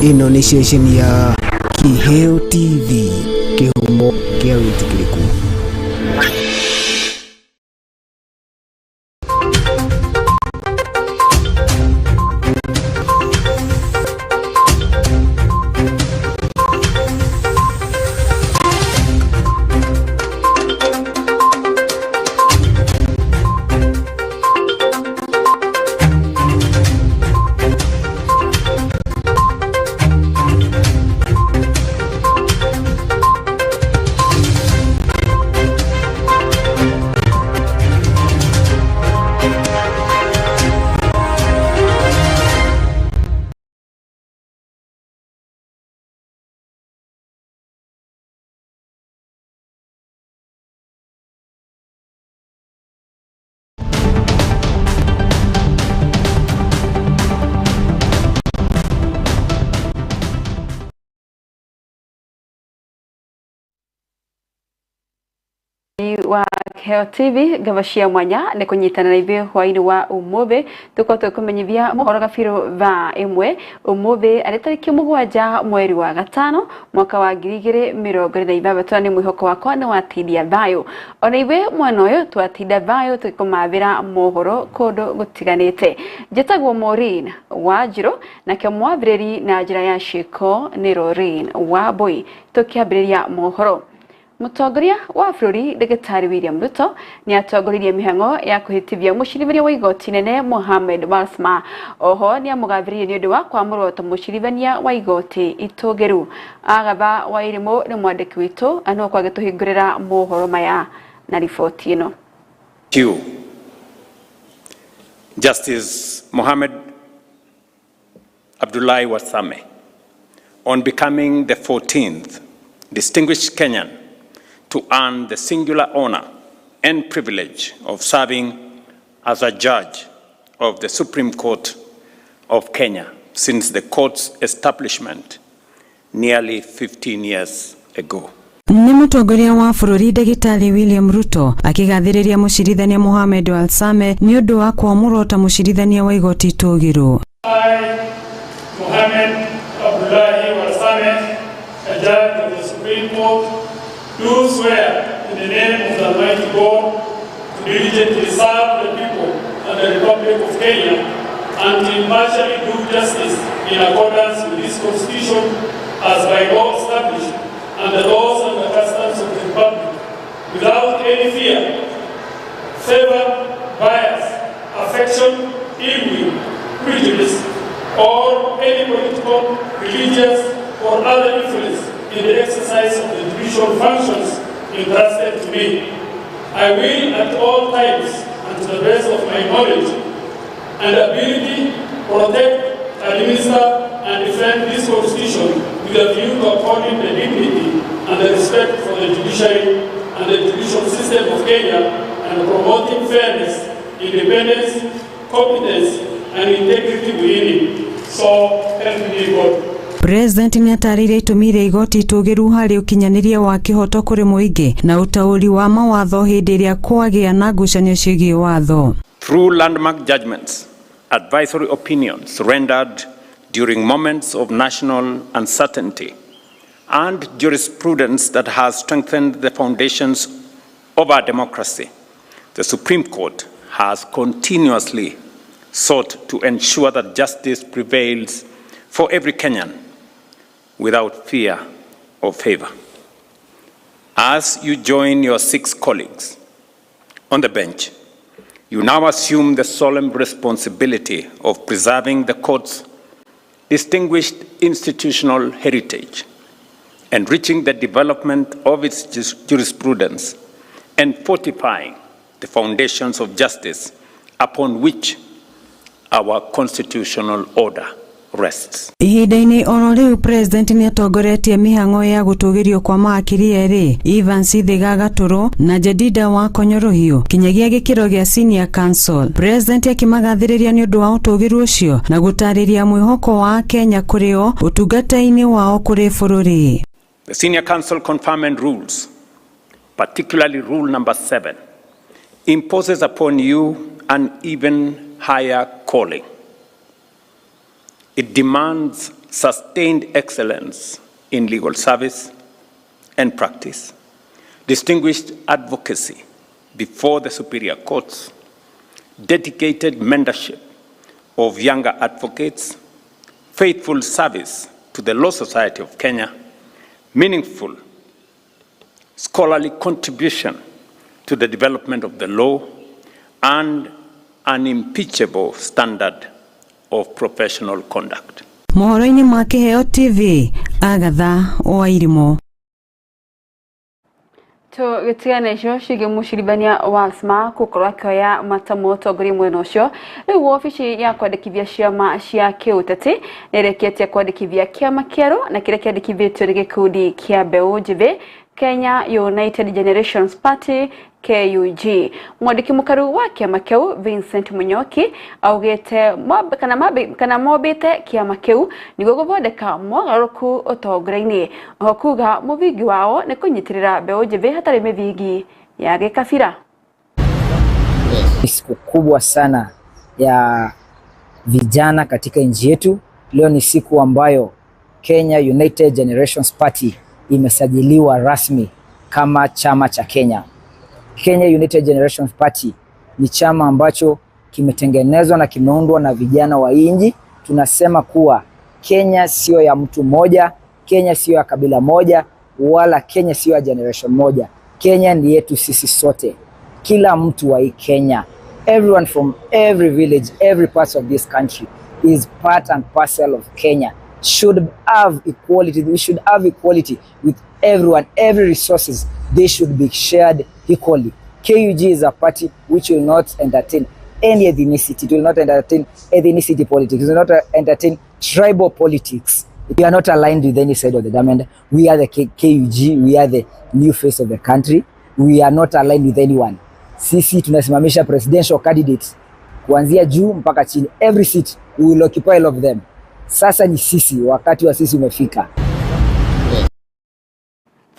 ino ni station ya Kiheo TV, kihumo kia witikiriku. wa kiheotv gabashia mwanya ne kunyitana na ibe hwaini wa umuthi tukoto kumenyithia mohoro Kabiru Thaa Imwe umuthi ari tariki 7 mweri wa gatano mwaka wa 2026 ni mwihoko wakwa ni watidia thayo ona ibe mwana uyu twatinda thayo tukumathira mohoro kodo gutiganite jetagwo Maureen Wanjiru na kemwathiriri na njira ya shiko ni Maureen Wanjiru tukiambiriria mohoro. Mutongoria wa bũrũri Dagĩtarĩ William Ruto ni atongoririe mihango ya kuhitithia mucirithania wa igoti nene Mohamed Balsma. Oho ni amugathĩrĩirie ni ũndũ wa kwamũrwo ta mucirithania wa igoti itũgĩru. Agatha wa irimu ni mwandĩki witũ ano kwa gĩtũhingũrĩra mohoro maya na riboti ĩno. Justice Mohamed Abdullahi Wasame, on becoming the 14th distinguished Kenyan to earn the singular honor and privilege of serving as a judge of the Supreme Court of Kenya since the court's establishment nearly 15 years ago. Ni mutongoria wa bũrũri Dagĩtarĩ William Ruto akigathĩrĩria mucirithania Mohamed Balsame ni ũndũ wa kwamũrwo ta mucirithania wa igoti itũgĩru. I, Mohamed Abdullahi Wasame, a judge of the Supreme Court, do swear in the name of the Almighty God to diligently serve the people and the Republic of Kenya and to impartially do justice in accordance with this Constitution as by law established and the laws and the customs of the Republic, without any fear, favor, bias, affection, ill will, prejudice, or any political, religious, or other influence in the exercise of the judicial functions entrusted to me. I will at all times and to the best of my knowledge and ability protect, administer and defend this Constitution with a view to upholding the dignity and the respect for the judiciary and the judicial system of Kenya and promoting fairness, independence, competence and integrity within it. So help me God. President ni atarĩirie itũmi rĩa igoti itũgĩru harĩ ũkinyanĩria wa kĩhoto kũrĩ mũingĩ na ũtaũri wa mawatho hĩndĩ ĩrĩa kwagĩa na ngucanio ciĩgiĩ watho. Through landmark judgments, advisory opinions rendered during moments of national uncertainty, and jurisprudence that has strengthened the foundations of our democracy, the Supreme Court has continuously sought to ensure that justice prevails for every Kenyan without fear or favor. As you join your 6 colleagues on the bench, you now assume the solemn responsibility of preserving the court's distinguished institutional heritage, enriching the development of its jurisprudence, and fortifying the foundations of justice upon which our constitutional order rests. Ihinda-inĩ oro rĩu president ni atongoretie mihango ya gũtũgĩrio kwa maakiri erĩ Evans Thĩgagatũrũ na Jedida wa Konyorohio kinyagia gĩkĩro gĩa senior counsel. President akimagathĩrĩria ni ũndũ wa ũtũgĩru ũcio na gũtarĩria mwĩhoko wa Kenya kũrĩ o ũtungata-inĩ wao kũrĩ bũrũri. The senior counsel conferment rules, particularly rule number 7, imposes upon you an even higher calling. It demands sustained excellence in legal service and practice, distinguished advocacy before the superior courts, dedicated mentorship of younger advocates, faithful service to the Law Society of Kenya, meaningful scholarly contribution to the development of the law, and an unimpeachable standard of professional conduct. Mohoro-ini ma Kiheo TV, Agatha Wairimo. To gĩtigana icio ciĩgiĩ mũcirithania Walsma gũkorwo akĩoya matamu ũtongoria mwena ũcio, rĩu ofici ya kwandĩkithia ciama cia kĩũteti nĩĩrĩkĩtie kwandĩkithia kĩama kĩerũ na kĩrĩa kĩandĩkithĩtio nĩ gĩkundi kĩa mbeũ njĩthĩ Kenya United Generations Party KUG. Mwandĩki mũkaru wa kĩama kĩu Vincent Munyoki augĩte kana mobĩte kĩama kĩu nĩguo gũthondeka mogarũrũku ũtongoria-inĩ, oho kuga mũthingi wao nĩ kũnyitĩrĩra mbeũ njĩthĩ hatarĩ mĩthingi ya gĩkabira. Siku kubwa sana ya vijana katika nchi yetu. Leo ni siku ambayo Kenya United Generations Party imesajiliwa rasmi kama chama cha Kenya. Kenya United Generations Party ni chama ambacho kimetengenezwa na kimeundwa na vijana wa nchi. Tunasema kuwa Kenya sio ya mtu mmoja, Kenya sio ya kabila moja, wala Kenya sio ya generation moja. Kenya ni yetu sisi sote. Kila mtu wa hii Kenya, everyone from every village, every part of this country is part and parcel of Kenya. Should have equality. We should have equality with everyone. Every resources, they should be shared equally. KUG is a party which will not entertain any ethnicity. It will not entertain ethnicity politics. It will not entertain tribal politics. We are not aligned with any side of the government. We are the KUG. We are the new face of the country. We are not aligned with anyone. Sisi tunasimamisha presidential candidates kuanzia juu mpaka chini. Every seat we will occupy all of them. Sasa ni sisi, wakati wa sisi umefika.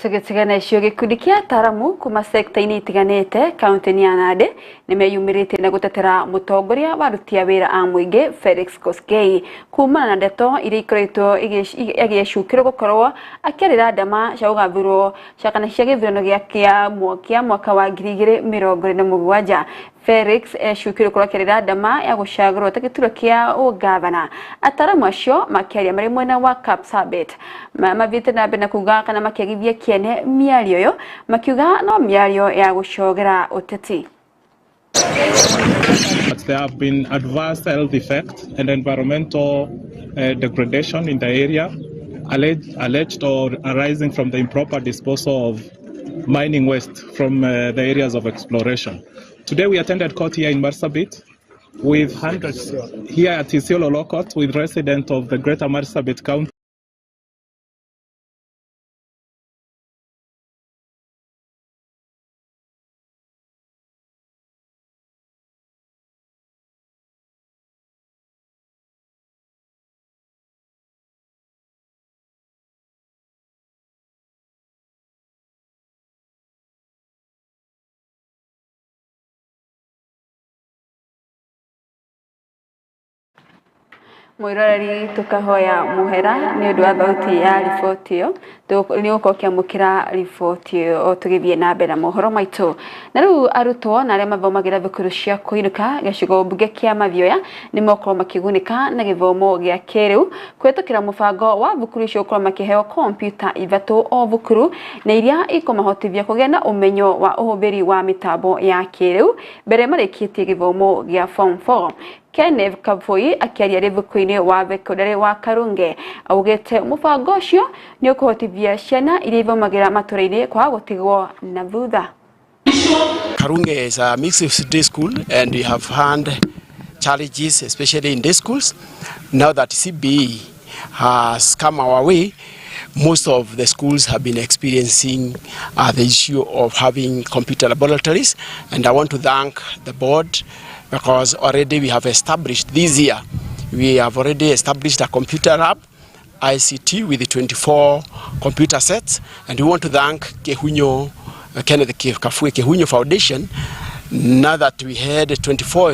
Tũgĩtigana icio gĩkundi kĩa ataramu kuma sekta-inĩ itiganĩte kaunti-inĩ ya Nandi nĩmeyumĩrĩtie na gũtetera mũtongoria wa aruti a wĩra a mũingĩ Felix Koskei kumana na ndeto iria ikoretwo agĩcukĩrwo gũkorwo akĩarĩra ndama cia ũgathurwo kana cia gĩthurano kĩa mwaka wa 2027. Felix ecukĩrwo gũkorwo akĩarĩra ndama ya gũcagũrwo ta gĩturwa kĩa ũgavana. Ataramu acio makĩaria marĩ mwena wa Kapsabet mathiĩte na mbere na kuga kana makĩagithia kĩene mĩario ĩyo makiuga no mĩario ya gũcogera ũteti. There have been adverse health effects and environmental degradation in the area alleged or arising from the improper disposal of mining waste from the areas of exploration. Today we attended court here in Marsabit with hundreds here at Isiolo Law Court with residents of the Greater Marsabit County. Mwiroreri tukahoya muhera ni undu wa thauti ya riboti iyo ni ukokia mukira riboti iyo tugithie na mbere mohoro maitu. Na riu arutwo na aria mathomagira thukuru cia kuinuka gicigo mbunge kia Mathioya ni mokorwo makigunika na githomo gia kiriu kwetukira mubango wa thukuru icio ukorwo makiheo kompyuta ithatu o thukuru na iria ikomahotithia kugia na umenyo wa uhuthiri wa mitambo ya kiriu mbere marikitie githomo gia form 4. Kenneth Kabui akiaria rĩthukũ-inĩ wa thekondarĩ wa Karunge augĩte mũbango ũcio nĩ ũkũhotithia ciana iria ithomagira matũra-inĩ kwa gũtigwo na thutha. Karunge is a mixed day school and we have had challenges especially in day schools. Now that CBE has come our way, most of the schools have been experiencing the issue of having computer laboratories, and I want to thank the board because already we have established this year, we have already established a computer lab, ICT with the 24 computer sets, and we want to thank Kehunyo, Kenneth Kafue Kehunyo Foundation. Now that we had 24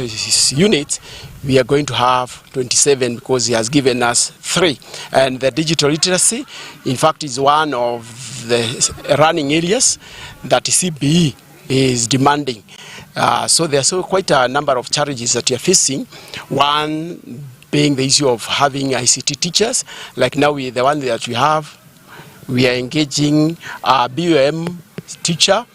units, we are going to have 27 because he has given us 3. And the digital literacy, in fact, is one of the running areas that CBE is demanding. So there's quite a number of challenges that we are facing. One being the issue of having ICT teachers. Like now, the one that we are engaging a BUM teacher.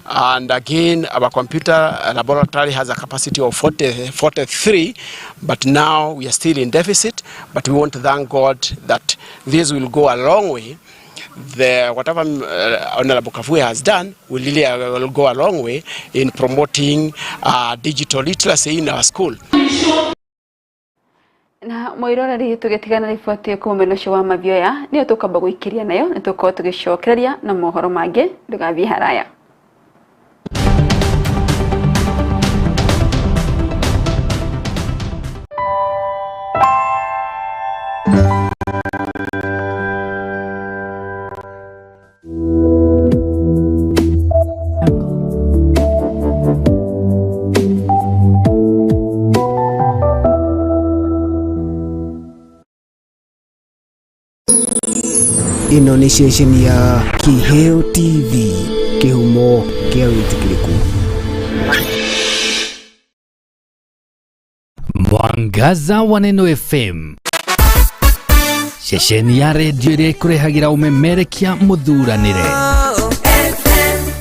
And again, our computer laboratory has a capacity of 43, but now we are still in deficit. But we want to thank God that this will go a long way. Whatever Honorable Kafue has done will really will go a long way in promoting digital literacy in our school. Na moirora ri tugetigana riboti kumenosho wa mavioya ni tukamba guikiria nayo nituko tugicokereria na mohoro mange ndugathie haraya. Ino ni station ya Kiheo TV, kihumo kia witikiriku. Mwangaza wa Neno FM, station ya radio ire kurehagira umemerekia muthuranire.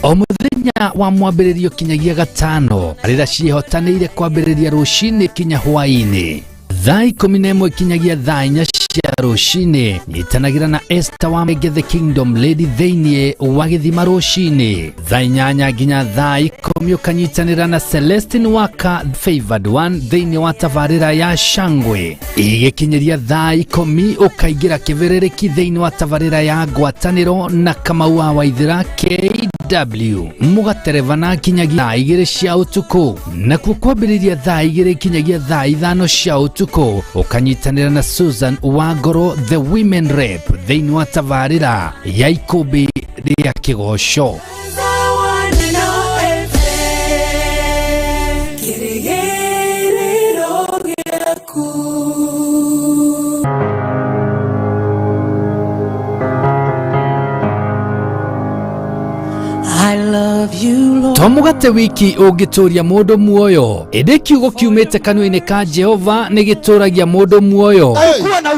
O muthenya wa mwambĩrĩrio kinyagia gatano arira cihotanĩire kwambĩrĩria rũcinĩ kinya hwainĩ. Thaa 11 kinyagia thaa 4 cia rũcinĩ nyitanagĩra na Esther wa Mege the Kingdom Lady thĩinĩ wa gĩthima rũcinĩ. Thaa 8 nginya thaa 10 ũkanyitanĩra na Celestine Waka Favored One thĩinĩ wa tabarĩra ya Shangwe. Igĩkinyĩria thaa 10 ũkaingĩra kĩberereki thĩinĩ wa tabarĩra ya ngwatanĩro na Kamau wa Waithĩra KW mũgaterevana kinyagia thaa 2 cia ũtukũ. Nakuo kwambĩrĩria thaa 2 kinyagia thaa 5 cia ũtukũ ukanyitanĩra na Susan Wangoro the Women Rep thĩinĩ wa tabarĩra ya ikũmbĩ rĩa kĩgoco. Tomugate wiki ũngĩtũria mũndũ muoyo. Ĩndĩ kiugo kiumĩte kanua-inĩ ka Jehova nĩ gĩtũragia mũndũ muoyo. Alikuwa na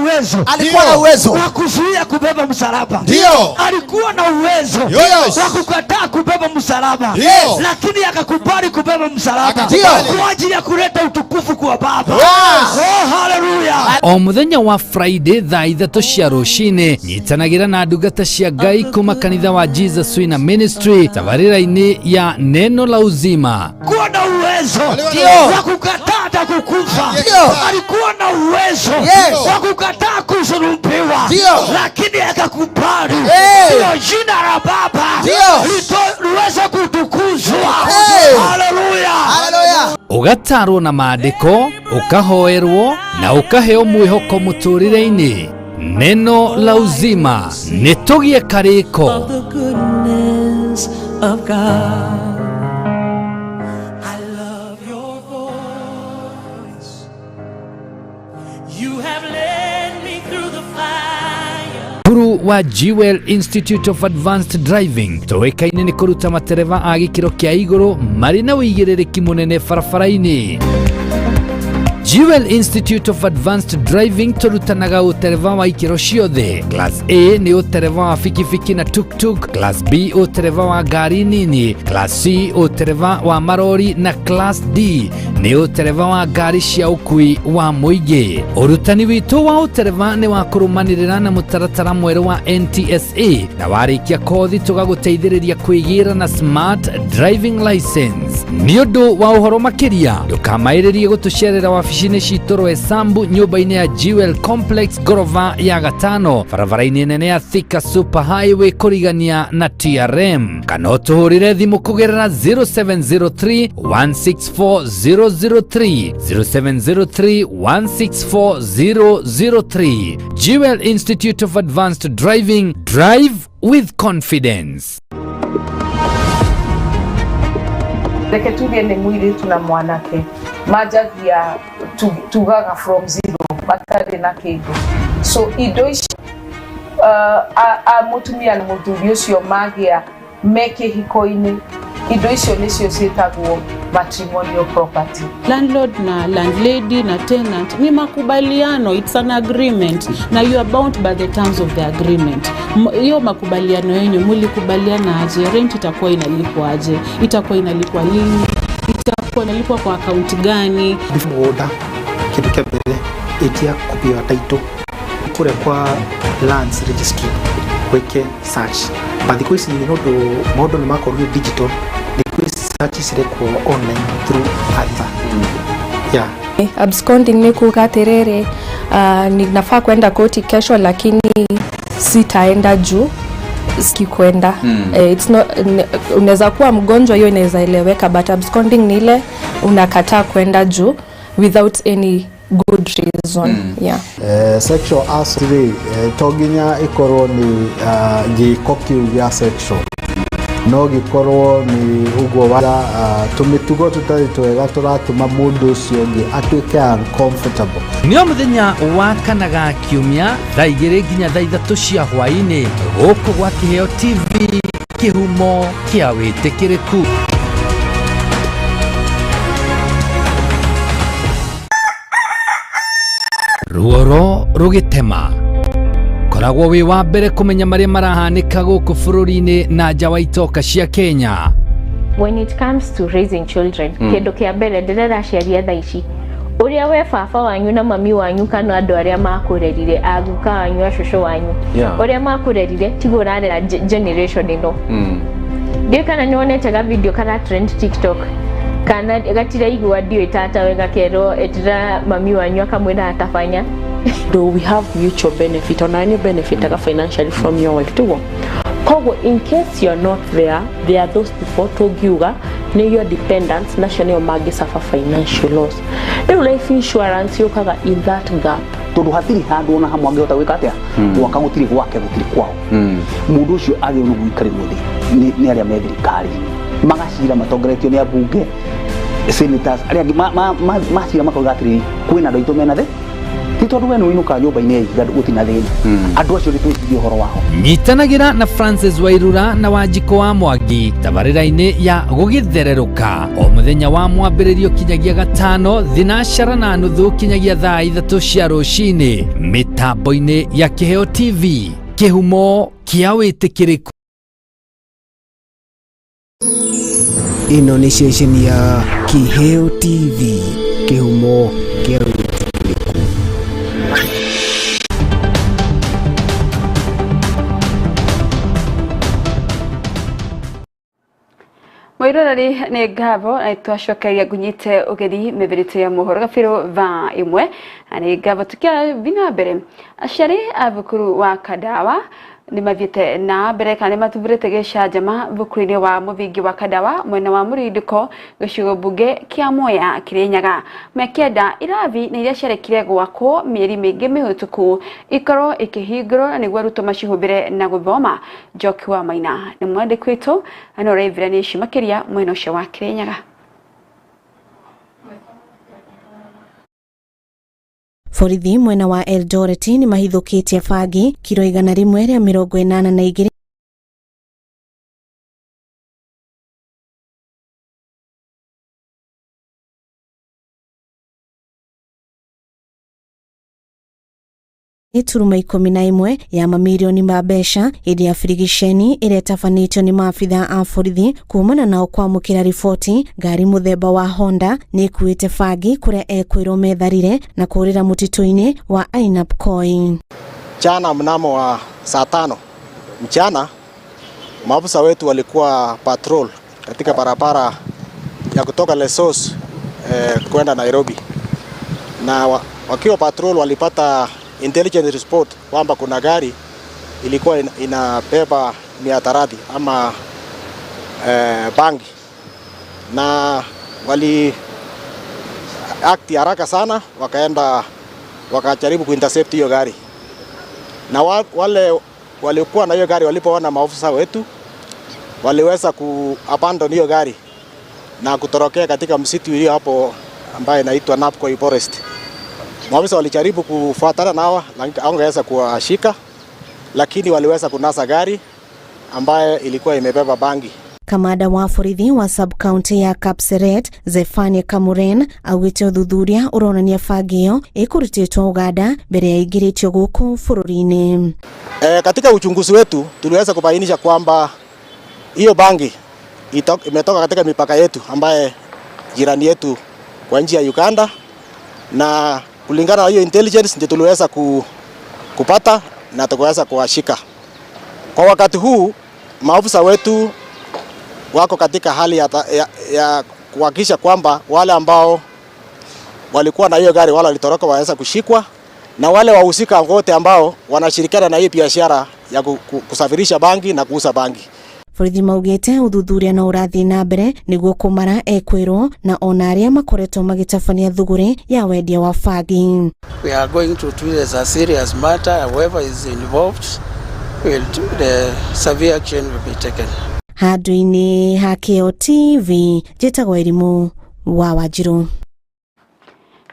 uwezo wa kuzuia kubeba msalaba. Ndio. Alikuwa na uwezo wa kukataa kubeba msalaba. Lakini akakubali kubeba msalaba kwa ajili ya kuleta utukufu kwa Baba. Oh, hallelujah. O muthenya wa Friday thaa 3 cia rũcinĩ nyitanagĩra na ndungata cia Ngai kuma kanitha wa Jesus Wina Ministry tabarĩra-inĩ ya Neno la Uzima. Alikuwa na uwezo wa kukataa hata kukufa. Alikuwa na uwezo wa kukataa kusulubiwa. Lakini akakubali. Ndio jina la Baba liweze kutukuzwa. Hallelujah. Ugatarwo na maandĩko, ukahoerwo na ukaheo mwĩhoko mũtũrĩre-inĩ. Neno la Uzima nĩ tũgie karĩko. Of God, I love your voice. You have led me through the fire. Guru wa Jewel Institute of Advanced Driving tũĩkaine nĩ kũruta matereva a gĩkĩro kĩa igũrũ marĩ na ũigĩrĩrĩki mũnene barabara-inĩ. Jewel Institute of Advanced Driving tũrutanaga ũtereva wa ikĩro ciothe. Class A nĩ ũtereva wa fikifiki na tuk-tuk, Class B ũtereva wa ngari nini, Class C ũtereva wa marori na Class D nĩ ũtereva wa ngari cia ũkui wa mũingĩ. Ũrutani witũ wa ũtereva nĩ wa kũrũmanĩrĩra na mũtaratara mwerũ wa NTSA na warĩkia kothi tũgagũteithĩrĩria kwĩgĩra na Smart Driving License. Nĩ ũndũ wa ũhoro makĩria ndũkamaĩrĩrie gũtũcerera wabici citũ Roysambu nyũmba-inĩ ya Jewel Complex Gorova ya gatano barabara-inĩ nene ya Thika Super Highway kũrigania na TRM, kana ũtũhũrĩre thimũ kũgerera 0703 164003 0703 164003. Jewel Institute of Advanced Driving, drive with confidence. Reke tuge nĩ mũirĩtu na mwanake majagia tugaga from zero batari na kindu so indo icio mutumia na muthuri ucio magia meke hiko-ini indo icio nicio cietagwo matrimonial property. Landlord na landlady na tenant ni makubaliano, it's an agreement na you are bound by the terms of the agreement. Hiyo makubaliano yenu mlikubaliana aje? Rent itakuwa inalipwa aje? Itakuwa inalipwa lini? Itakuwa inalipwa kwa account gani? Order kitu kia mbele itia kupiwa title kule kwa lands registry weke search but the question you know the model mako digital the question search is online through adva yeah. Absconding ni kukaterere ninafaa kwenda koti kesho lakini sitaenda juu sikikwenda. It's not unaweza kuwa mgonjwa, hiyo inaweza eleweka, but absconding ni ile unakataa kwenda juu without any good reason. Yeah. Sexual assault toginya ikorwo ni gikokiu gya sexual no gikorwo ni ugo wa tumitugo tutari twega turatuma mundu ucio ngi atuike uncomfortable. Nio muthenya wa kanaga kiumia thaa 2 nginya thaa 3 cia hwaini guku gwa Kiheo TV kihumo kia witikiriku. Ruoro rugitema koragwo wi wa mbere kumenya maria marahanika guku bururi-ini na nja wa itoka cia Kenya. When it comes to raising children, kendo kia mbere ndirera ciaria thaa ici uria we baba wanyu na mami wanyu kana andu aria makurerire aguka wanyu acusho wanyu uria makurerire tigo urarera generation ino. Ndio kana nionete ga video kana trend TikTok kana gatira igwa dio itata wega kero etira mami wanyu akamwenda atafanya. Do we have mutual benefit or any benefit financially from your wife too? Kogo, in case you're not there are those people togiuga ne your dependents national magi suffer financial loss. The life insurance yokaga in that gap. Tondu hatiri handu ona hamwe angehota gwika atia gwaka gutiri gwake gutiri kwao mundu ucio ari onu gwikarirwo thi ni aria me thirikari magacira matongoretio ni abunge senators aria macira makoiga atiri kwina ndo itu mena thi titondu we nuinuka nyumba-ini iga gutina thina andu acio ritwicirie uhoro wao. Nyitanagira na Francis Wairura na Wanjiko wa Mwangi tabarira-ini ya gugithereruka o muthenya wa mwambiririo kinyagia gatano thinashara na nuthu kinyagia thaa 3 cia rucini mitambo-ini ya Kiheo TV kihumo kia witikiriku. Ino ni station ya Kiheo TV kihumo kia witikiriku. Moirorari ni ngavo na twashokeria gunyite ugeri mibirite ya muhoro Kabiru Thaa Imwe ani ngavo tukia bina mbere aciari abukuru wa Kadawa ni mathiete na mbere kana matubirite gicajama bukuru-ini wa muthingi wa Kadawa mwena wa Murindiko gicigo bunge kia Moya Kirinyaga mekenda irathi na iria ciarekire gwakwo mieri mingi mihituku ikoro ikihingiro na niguo aruto macihumbire na guthoma. Njoki wa Maina ni mwandiki witu anorevira ni shimakiria mwena ucio wa Kirinyaga. Borithi mwena wa Eldoret ni mahithukitie bangi kilo 182 turuma 11 ya mamilioni ma mbeca idi ya firigisheni iria tafanitio ni maafitha a borithi kumana na kwamukira riboti ngari muthemba wa Honda ni kuite bangi kuria ekwirwo metharire na kurira mutito-ini wa Ainapkoi. Jana mnamo wa saa 5 mchana maafisa wetu walikuwa patrol katika barabara ya kutoka Lesos kwenda Nairobi, na wakiwa patrol walipata intelligence report kwamba kuna gari ilikuwa inabeba mihadarati ama bangi, na wali act haraka sana, wakaenda wakajaribu kuintercept hiyo gari, na wale walikuwa na hiyo gari walipoona maafisa wetu waliweza kuabandon hiyo gari na kutorokea katika msitu iliyo hapo ambayo inaitwa Napkoi Forest. Maafisa walijaribu kufuatana nao, hawangeweza kuwashika, lakini waliweza kunasa gari ambayo ilikuwa imebeba bangi. Kamanda wa borithi wa sub-county ya Kapseret, Zefania Kamuren, augite uthuthuria uronania bangi iyo ikurutitwo Uganda mbere ya ingiritio guku bururi-ini. Katika uchunguzi wetu tuliweza kubainisha kwamba hiyo bangi imetoka katika mipaka yetu ambaye jirani yetu kwa nchi ya Uganda, na kulingana na hiyo intelligence ndio tuliweza kupata na tukaweza kuwashika. Kwa wakati huu maafisa wetu wako katika hali ya kuhakikisha kwamba wale ambao walikuwa na hiyo gari wale walitoroka waweza kushikwa, na wale wahusika wote ambao wanashirikiana na hii biashara ya kusafirisha bangi na kuuza bangi. Borithi maugite uthuthuria na urathi na mbere niguo kumara ekwirwo na ona aria makoretwo magitabania thuguri ya wendia wa bangi. We are going to treat it as a serious matter. Whoever is involved will the severe action will be taken. Handu-ini ha kiheotv njitagwo Irimu wa Wanjiru.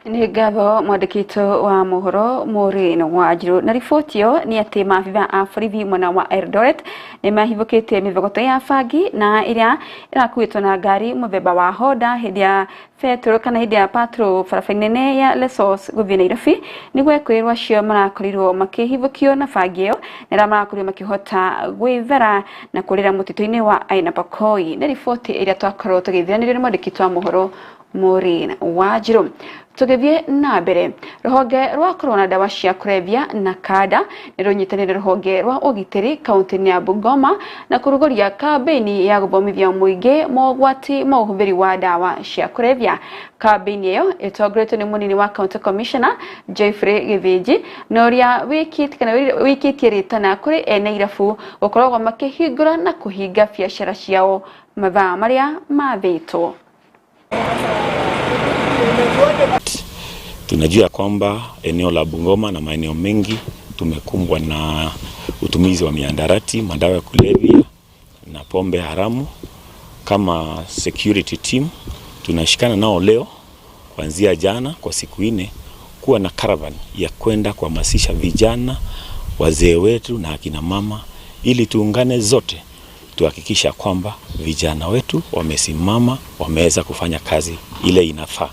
Ni ngatho mwandĩkĩtwo wa mohoro Maureen Wanjiru, na riboti yo ni atĩ maabitha a borithi mwena wa Eldoret nĩ mahithũkĩtie mĩbegoto ya bangi na ĩrĩa ĩrakuĩtwo na ngari mũthemba wa Honda hĩndĩ ya petrol kana hĩndĩ ya patrol barabara nene ya Lesos gũthiĩ Nairobi, nĩguo ekwĩrwo acio marakorirwo makĩhithũkio na bangi ĩyo na arĩa marakorirwo makĩhota gwĩthara na kũrĩra mũtitũ-inĩ wa Ainabakoi. Nĩ riboti ĩrĩa twakorwo tũgĩthiranĩrio nĩ mwandĩkĩtwo wa mohoro Maureen Wanjiru. Tugithie na mbere, ruhonge rwa korona dawa cia kulevya na kada nĩ runyitanĩire ruhonge rwa ũgitĩri kaunti-inĩ ya Bungoma na kurugoria kambeni ya gũthomithia mũingĩ mogwati ma ũhũthĩri wa dawa cia kulevya. Kambeni ĩyo ĩtongoretio nĩ mũnini wa county commissioner Jeffrey Githinji na ũrĩa wĩkĩtie rĩtana kũrĩ ene irabu gũkoragwo makĩhingũra na kũhinga biacara ciao mathaa marĩa mathĩtwo. Tunajua kwamba eneo la Bungoma na maeneo mengi tumekumbwa na utumizi wa mihadarati, madawa ya kulevya na pombe haramu. Kama security team tunashikana nao leo kuanzia jana kwa siku 4 kuwa na caravan ya kwenda kuhamasisha vijana, wazee wetu na akina mama ili tuungane zote tuhakikisha kwamba vijana wetu wamesimama, wameweza kufanya kazi ile inafaa.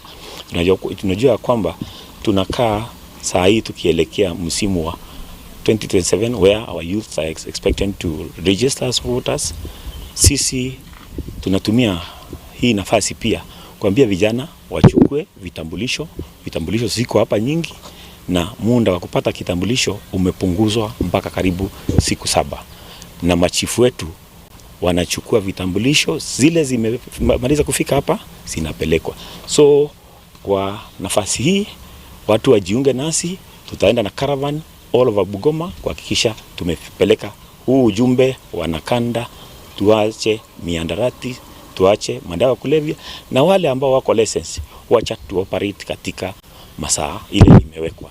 Tunajua kwamba tunakaa saa hii tukielekea msimu wa 2027 where our youth are expected to register as voters. Sisi tunatumia hii nafasi pia kuambia vijana wachukue vitambulisho. Vitambulisho ziko hapa nyingi na muda wa kupata kitambulisho umepunguzwa mpaka karibu siku 7. Na machifu wetu wanachukua vitambulisho, zile zimemaliza kufika hapa zinapelekwa. So kwa nafasi hii watu wajiunge nasi, tutaenda na caravan all over Bungoma kuhakikisha tumepeleka huu ujumbe wanakanda, tuache mihadarati, tuache madawa ya kulevya, na wale ambao wako license wacha tu operate katika masaa ile imewekwa.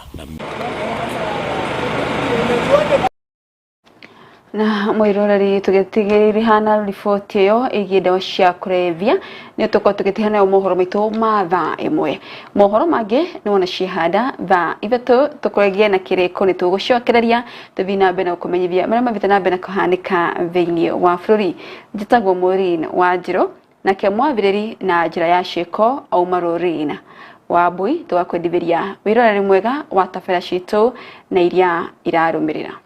Na mwiroreri tugetigiriri hana riboti yo igie dawa cia kulevya ni tuko tugitihana mohoro maitu ma thaa imwe. Mohoro mangĩ ni wona cihanda thaa 3 tukuregia na kiriko ni tugucokereria tuthina mbere na kumenyithia maria mavita na mbere na kuhanika thĩinĩ wa bũrũri. Njĩtagwo Maureen Wanjiru na kemwabirĩri na njĩra ya ciĩko auma Maureen Wambui tugakwendithĩria wiroreri mwega wa tabera citũ na iria irarũmĩrĩra.